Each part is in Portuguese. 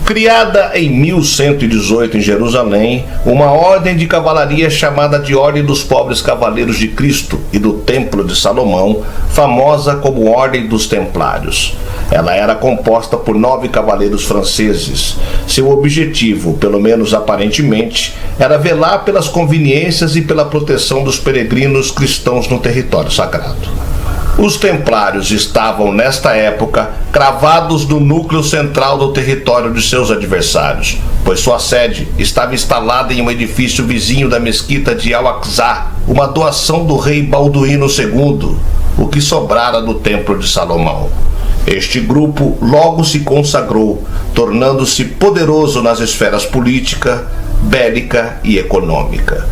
Criada em 1118 em Jerusalém, uma ordem de cavalaria chamada de Ordem dos Pobres Cavaleiros de Cristo e do Templo de Salomão, famosa como Ordem dos Templários. Ela era composta por 9 cavaleiros franceses. Seu objetivo, pelo menos aparentemente, era velar pelas conveniências e pela proteção dos peregrinos cristãos no território sagrado. Os templários estavam, nesta época, cravados no núcleo central do território de seus adversários, pois sua sede estava instalada em um edifício vizinho da mesquita de Al-Aqsa, uma doação do rei Balduíno II, o que sobrara do Templo de Salomão. Este grupo logo se consagrou, tornando-se poderoso nas esferas política, bélica e econômica.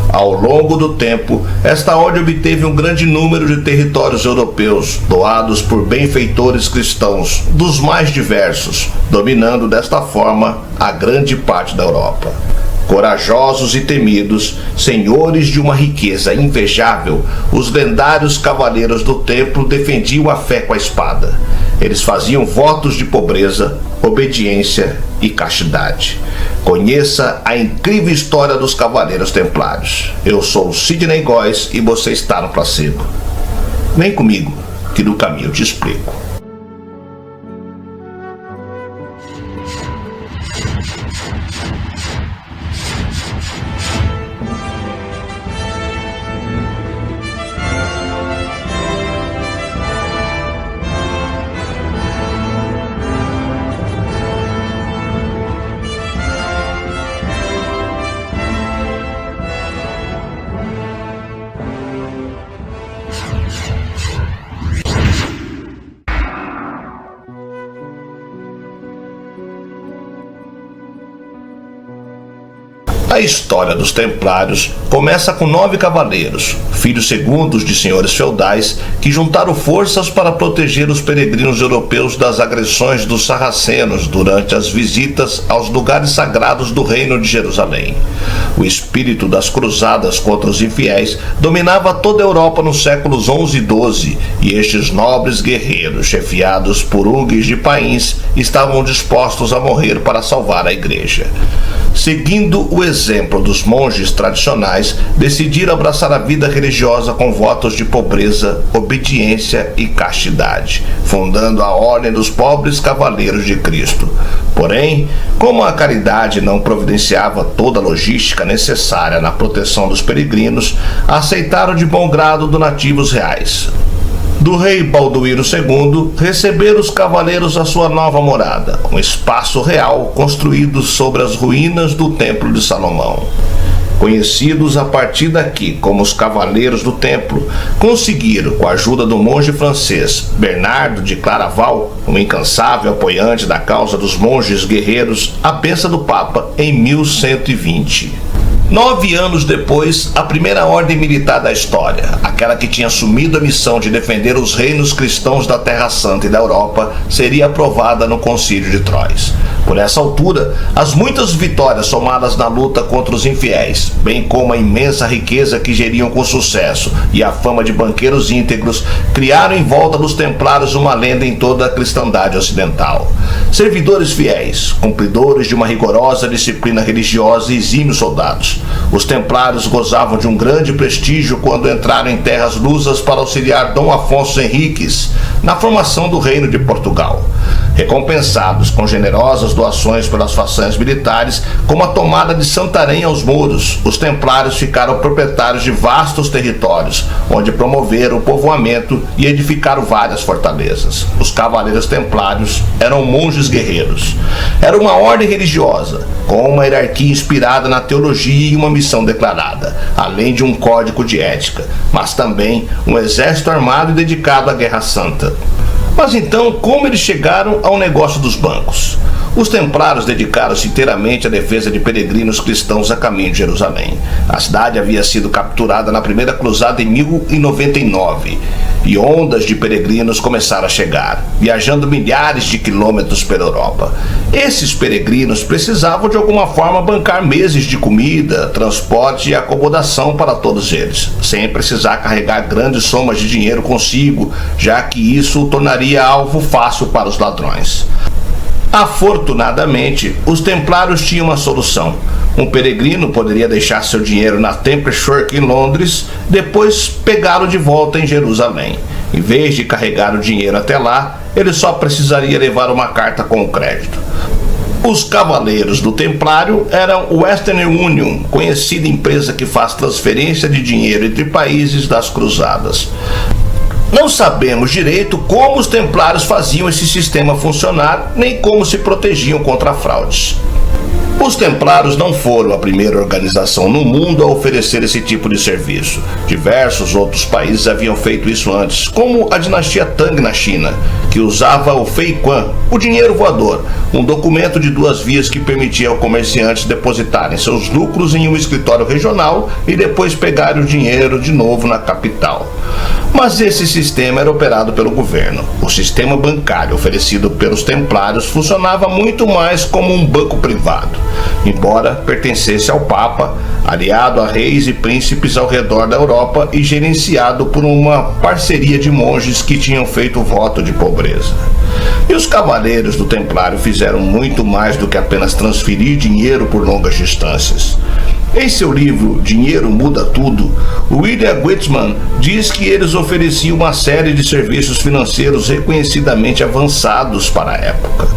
Ao longo do tempo, esta ordem obteve um grande número de territórios europeus, doados por benfeitores cristãos, dos mais diversos, dominando desta forma a grande parte da Europa. Corajosos e temidos, senhores de uma riqueza invejável, os lendários cavaleiros do templo defendiam a fé com a espada. Eles faziam votos de pobreza, obediência e castidade. Conheça a incrível história dos Cavaleiros Templários. Eu sou Sidney Góes e você está no placebo. Vem comigo, que no caminho eu te explico. A história dos Templários começa com 9 cavaleiros, filhos segundos de senhores feudais, que juntaram forças para proteger os peregrinos europeus das agressões dos sarracenos durante as visitas aos lugares sagrados do Reino de Jerusalém. O espírito das cruzadas contra os infiéis dominava toda a Europa nos séculos 11 e 12, e estes nobres guerreiros, chefiados por Hugues de País, estavam dispostos a morrer para salvar a igreja. Seguindo o exemplo dos monges tradicionais, decidiram abraçar a vida religiosa com votos de pobreza, obediência e castidade, fundando a Ordem dos Pobres Cavaleiros de Cristo. Porém, como a caridade não providenciava toda a logística necessária na proteção dos peregrinos, aceitaram de bom grado donativos reais. Do rei Balduíno II, receberam os cavaleiros a sua nova morada, um espaço real construído sobre as ruínas do Templo de Salomão. Conhecidos a partir daqui como os Cavaleiros do Templo, conseguiram, com a ajuda do monge francês Bernardo de Claraval, um incansável apoiante da causa dos monges guerreiros, a bênção do Papa em 1120. 9 anos depois, a primeira ordem militar da história, aquela que tinha assumido a missão de defender os reinos cristãos da Terra Santa e da Europa, seria aprovada no Concílio de Troyes. Por essa altura, as muitas vitórias somadas na luta contra os infiéis, bem como a imensa riqueza que geriam com sucesso e a fama de banqueiros íntegros, criaram em volta dos templários uma lenda em toda a cristandade ocidental. Servidores fiéis, cumpridores de uma rigorosa disciplina religiosa e exímios soldados. Os templários gozavam de um grande prestígio quando entraram em terras lusas para auxiliar Dom Afonso Henriques na formação do Reino de Portugal. Recompensados com generosas doações pelas façanhas militares, como a tomada de Santarém aos mouros, os templários ficaram proprietários de vastos territórios, onde promoveram o povoamento e edificaram várias fortalezas. Os cavaleiros templários eram monges guerreiros. Era uma ordem religiosa, com uma hierarquia inspirada na teologia e uma missão declarada, além de um código de ética, mas também um exército armado e dedicado à Guerra Santa. Mas então, como eles chegaram ao negócio dos bancos? Os templários dedicaram-se inteiramente à defesa de peregrinos cristãos a caminho de Jerusalém. A cidade havia sido capturada na primeira cruzada em 1099 e ondas de peregrinos começaram a chegar, viajando milhares de quilômetros pela Europa. Esses peregrinos precisavam de alguma forma bancar meses de comida, transporte e acomodação para todos eles, sem precisar carregar grandes somas de dinheiro consigo, já que isso o tornaria alvo fácil para os ladrões. Afortunadamente, os templários tinham uma solução. Um peregrino poderia deixar seu dinheiro na Temple Church em Londres, depois pegá-lo de volta em Jerusalém. Em vez de carregar o dinheiro até lá, ele só precisaria levar uma carta com o crédito. Os cavaleiros do Templário eram o Western Union, conhecida empresa que faz transferência de dinheiro entre países das cruzadas. Não sabemos direito como os templários faziam esse sistema funcionar, nem como se protegiam contra fraudes. Os templários não foram a primeira organização no mundo a oferecer esse tipo de serviço. Diversos outros países haviam feito isso antes, como a dinastia Tang na China, que usava o Fei Quan, o dinheiro voador, um documento de 2 vias que permitia ao comerciantes depositarem seus lucros em um escritório regional e depois pegarem o dinheiro de novo na capital. Mas esse sistema era operado pelo governo. O sistema bancário oferecido pelos templários funcionava muito mais como um banco privado. Embora pertencesse ao Papa, aliado a reis e príncipes ao redor da Europa e gerenciado por uma parceria de monges que tinham feito voto de pobreza. E os cavaleiros do Templário fizeram muito mais do que apenas transferir dinheiro por longas distâncias. Em seu livro Dinheiro Muda Tudo, William Whitman diz que eles ofereciam uma série de serviços financeiros reconhecidamente avançados para a época.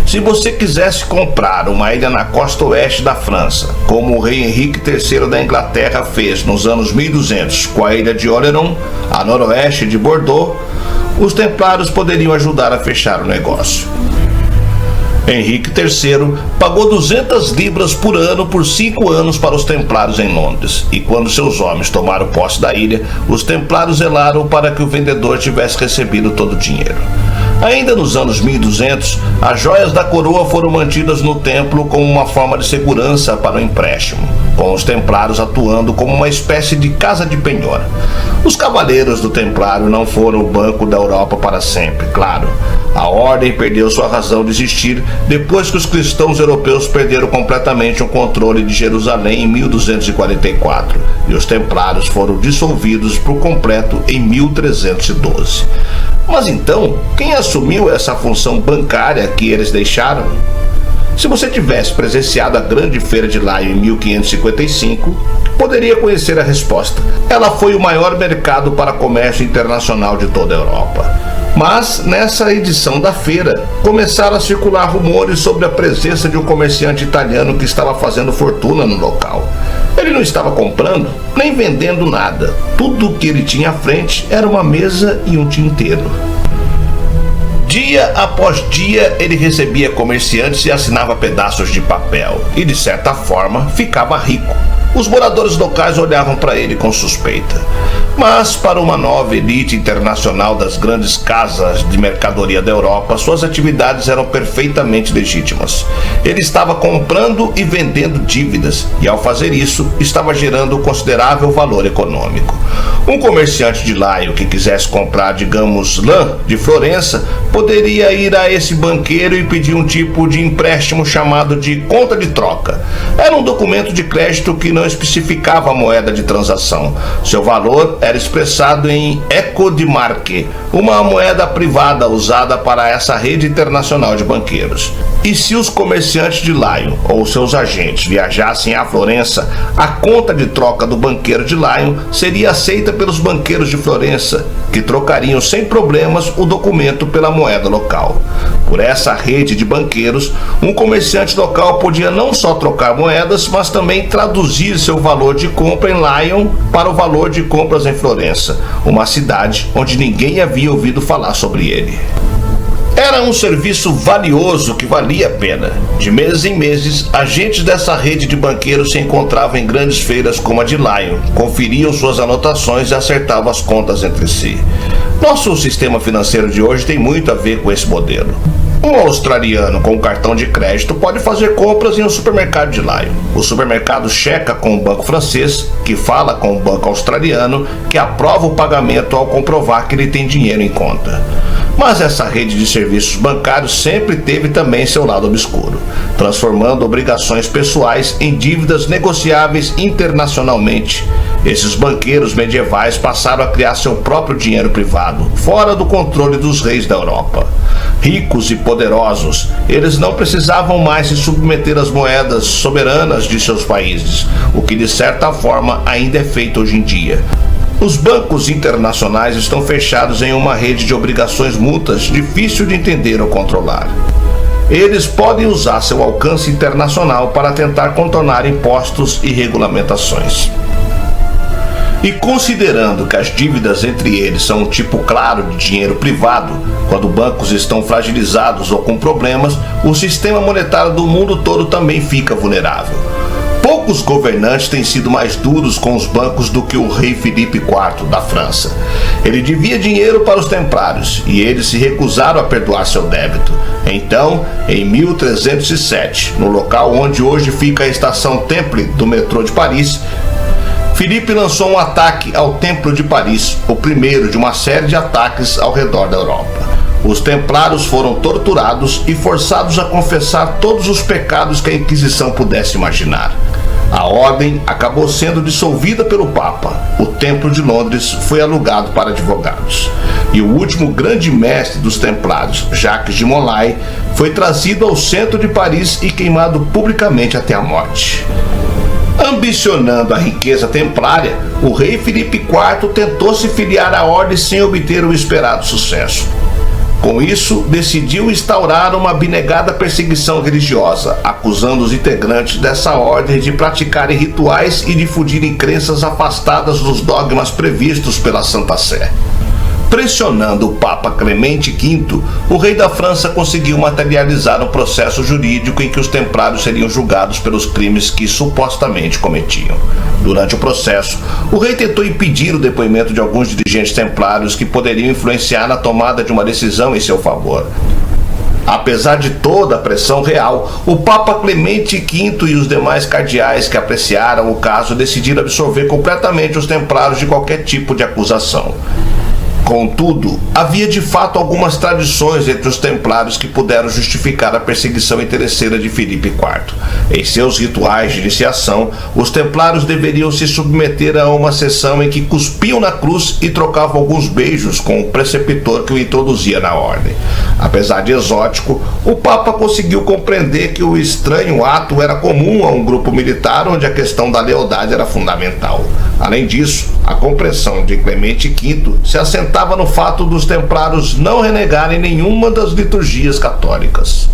Se você quisesse comprar uma ilha na costa oeste da França, como o rei Henrique III da Inglaterra fez nos anos 1200 com a ilha de Oléron, a noroeste de Bordeaux, os templários poderiam ajudar a fechar o negócio. Henrique III pagou 200 libras por ano por 5 anos para os templários em Londres, e quando seus homens tomaram posse da ilha, os templários zelaram para que o vendedor tivesse recebido todo o dinheiro. Ainda nos anos 1200, as joias da coroa foram mantidas no templo como uma forma de segurança para o empréstimo, com os templários atuando como uma espécie de casa de penhor. Os cavaleiros do Templário não foram o banco da Europa para sempre, claro. A ordem perdeu sua razão de existir depois que os cristãos europeus perderam completamente o controle de Jerusalém em 1244, e os templários foram dissolvidos por completo em 1312. Mas então, quem assumiu essa função bancária que eles deixaram? Se você tivesse presenciado a Grande Feira de Lyon em 1555, poderia conhecer a resposta. Ela foi o maior mercado para comércio internacional de toda a Europa. Mas, nessa edição da feira, começaram a circular rumores sobre a presença de um comerciante italiano que estava fazendo fortuna no local. Ele não estava comprando, nem vendendo nada. Tudo o que ele tinha à frente era uma mesa e um tinteiro. Dia após dia, ele recebia comerciantes e assinava pedaços de papel, e de certa forma, ficava rico. Os moradores locais olhavam para ele com suspeita. Mas, para uma nova elite internacional das grandes casas de mercadoria da Europa, suas atividades eram perfeitamente legítimas. Ele estava comprando e vendendo dívidas, e ao fazer isso, estava gerando considerável valor econômico. Um comerciante de Lyon que quisesse comprar, digamos, lã de Florença, poderia ir a esse banqueiro e pedir um tipo de empréstimo chamado de conta de troca. Era um documento de crédito que não especificava a moeda de transação. Seu valor era expressado em eco de marque, uma moeda privada usada para essa rede internacional de banqueiros. E se os comerciantes de Lyon ou seus agentes viajassem a Florença, a conta de troca do banqueiro de Lyon seria aceita pelos banqueiros de Florença, que trocariam sem problemas o documento pela moeda local. Por essa rede de banqueiros, um comerciante local podia não só trocar moedas, mas também traduzir seu valor de compra em Lyon para o valor de compras em Florença, uma cidade onde ninguém havia ouvido falar sobre ele. Era um serviço valioso que valia a pena. De meses em meses, agentes dessa rede de banqueiros se encontravam em grandes feiras como a de Lyon, conferiam suas anotações e acertavam as contas entre si. Nosso sistema financeiro de hoje tem muito a ver com esse modelo. Um australiano com cartão de crédito pode fazer compras em um supermercado de Lyon. O supermercado checa com o banco francês, que fala com o banco australiano, que aprova o pagamento ao comprovar que ele tem dinheiro em conta. Mas essa rede de serviços bancários sempre teve também seu lado obscuro, transformando obrigações pessoais em dívidas negociáveis internacionalmente. Esses banqueiros medievais passaram a criar seu próprio dinheiro privado, fora do controle dos reis da Europa. Ricos e poderosos, eles não precisavam mais se submeter às moedas soberanas de seus países, o que de certa forma ainda é feito hoje em dia. Os bancos internacionais estão fechados em uma rede de obrigações mútuas difícil de entender ou controlar. Eles podem usar seu alcance internacional para tentar contornar impostos e regulamentações. E considerando que as dívidas entre eles são um tipo claro de dinheiro privado, quando bancos estão fragilizados ou com problemas, o sistema monetário do mundo todo também fica vulnerável. Poucos governantes têm sido mais duros com os bancos do que o rei Filipe IV da França. Ele devia dinheiro para os templários e eles se recusaram a perdoar seu débito. Então, em 1307, no local onde hoje fica a estação Temple do metrô de Paris, Filipe lançou um ataque ao Templo de Paris, o primeiro de uma série de ataques ao redor da Europa. Os templários foram torturados e forçados a confessar todos os pecados que a Inquisição pudesse imaginar. A ordem acabou sendo dissolvida pelo Papa. O Templo de Londres foi alugado para advogados. E o último grande mestre dos templários, Jacques de Molay, foi trazido ao centro de Paris e queimado publicamente até a morte. Ambicionando a riqueza templária, o rei Filipe IV tentou se filiar à ordem sem obter o esperado sucesso. Com isso, decidiu instaurar uma abnegada perseguição religiosa, acusando os integrantes dessa ordem de praticarem rituais e difundirem crenças afastadas dos dogmas previstos pela Santa Sé. Pressionando o Papa Clemente V, o rei da França conseguiu materializar um processo jurídico em que os templários seriam julgados pelos crimes que supostamente cometiam. Durante o processo, o rei tentou impedir o depoimento de alguns dirigentes templários que poderiam influenciar na tomada de uma decisão em seu favor. Apesar de toda a pressão real, o Papa Clemente V e os demais cardeais que apreciaram o caso decidiram absolver completamente os templários de qualquer tipo de acusação. Contudo, havia de fato algumas tradições entre os templários que puderam justificar a perseguição interesseira de Filipe IV. Em seus rituais de iniciação, os templários deveriam se submeter a uma sessão em que cuspiam na cruz e trocavam alguns beijos com o preceptor que o introduzia na ordem. Apesar de exótico, o Papa conseguiu compreender que o estranho ato era comum a um grupo militar onde a questão da lealdade era fundamental. Além disso, a compreensão de Clemente V se assentava no fato dos templários não renegarem nenhuma das liturgias católicas.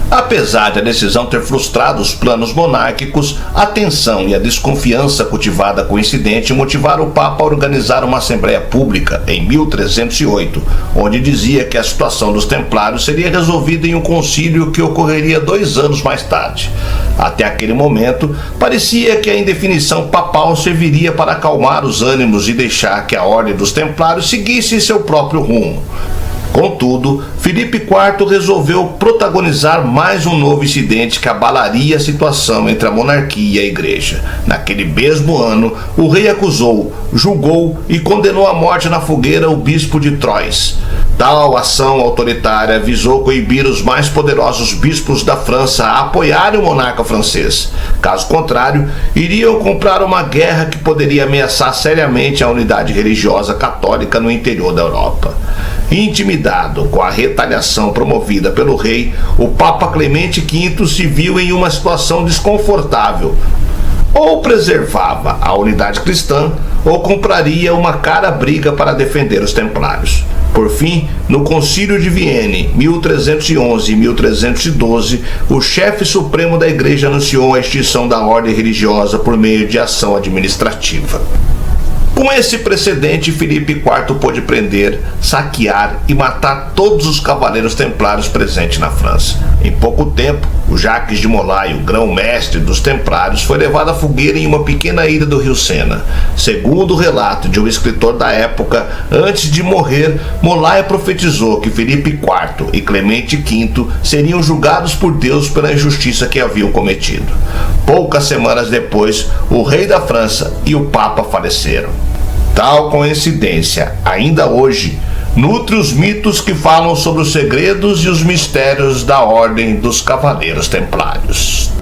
Apesar de a decisão ter frustrado os planos monárquicos, a tensão e a desconfiança cultivada com o incidente motivaram o Papa a organizar uma assembleia pública em 1308, onde dizia que a situação dos templários seria resolvida em um concílio que ocorreria 2 anos mais tarde. Até aquele momento, parecia que a indefinição papal serviria para acalmar os ânimos e deixar que a ordem dos templários seguisse seu próprio rumo. Contudo, Filipe IV resolveu protagonizar mais um novo incidente que abalaria a situação entre a monarquia e a igreja. Naquele mesmo ano, o rei acusou, julgou e condenou à morte na fogueira o bispo de Troyes. Tal ação autoritária visou coibir os mais poderosos bispos da França a apoiarem o monarca francês. Caso contrário, iriam comprar uma guerra que poderia ameaçar seriamente a unidade religiosa católica no interior da Europa. Intimidado com a retaliação promovida pelo rei, o Papa Clemente V se viu em uma situação desconfortável. Ou preservava a unidade cristã, ou compraria uma cara briga para defender os templários. Por fim, no Concílio de Vienne, 1311 e 1312, o chefe supremo da Igreja anunciou a extinção da ordem religiosa por meio de ação administrativa. Com esse precedente, Filipe IV pôde prender, saquear e matar todos os cavaleiros templários presentes na França. Em pouco tempo, O Jacques de Molay, o grão-mestre dos templários, foi levado à fogueira em uma pequena ilha do rio Sena. Segundo o relato de um escritor da época, antes de morrer, Molay profetizou que Filipe IV e Clemente V seriam julgados por Deus pela injustiça que haviam cometido. Poucas semanas depois, o rei da França e o Papa faleceram. Tal coincidência, ainda hoje, nutre os mitos que falam sobre os segredos e os mistérios da Ordem dos Cavaleiros Templários.